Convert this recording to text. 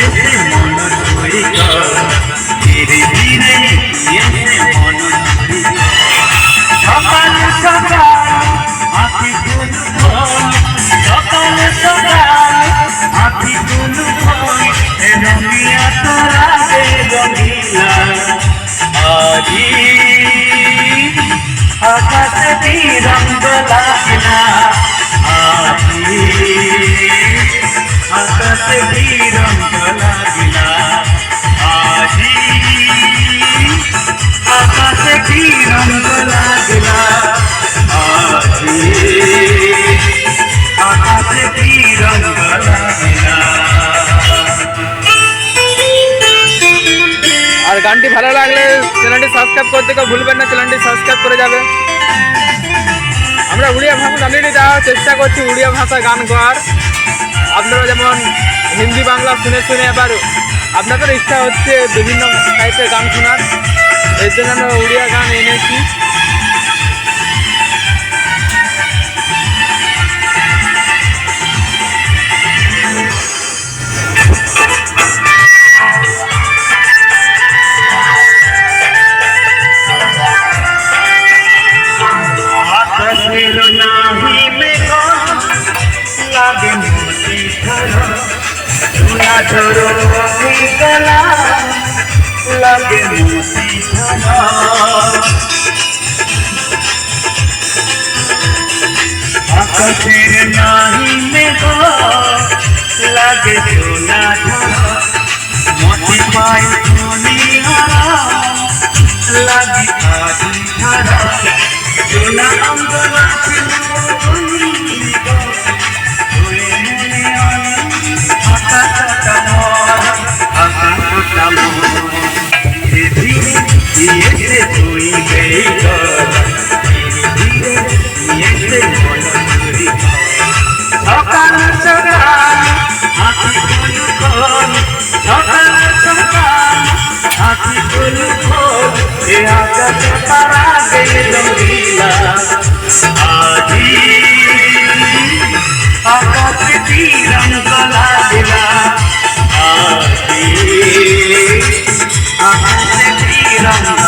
এসে মন ছুঁইকা ধীরে ধীরে এসে মন ছুঁইকা সকাল সকাল আঁখি গুলো ভোর সকাল সকাল আঁখি গুলো ভোর রঙিয়া তোরা দে রঙিলা আজি আকাশে রঙ লাগিলা আজি আকাশে রঙ লাগিলা আজি আকাশে রঙ লাগিলা আজি আকাশে রঙ লাগিলা। আর গানটি ভালো লাগলে চ্যানেলটি সাবস্ক্রাইব করতে কেউ ভুলবেন না, চ্যানেলটি সাবস্ক্রাইব করে যাবে। আমরা উড়িয়া ভাষা জানিয়ে দেওয়ার চেষ্টা করছি, উড়িয়া ভাষায় গান গাওয়ার। আপনারা যেমন হিন্দি বাংলা শুনে শুনে এবার আপনাদের ইচ্ছা হচ্ছে বিভিন্ন টাইপের গান শোনার, এর জন্য আমরা উড়িয়া গান এনেছি। নাহি মেঘ লাগে মোতি ধরো সোনা ধরো গলা লাগে মোতি ধরো আকাশের নাহি মেঘ লাগে সোনা ধরো মোতি পাই দুনিয়া লাগি আদি ধরো সোনা অঙ্গনা সকাল সকাল আঁখি গুলো খোল সকাল সকাল আঁখি গুলো খোল এ আকাশে তারা দে রঙিলা আজি আকাশে রঙ লাগিলা আজি আকাশে রঙ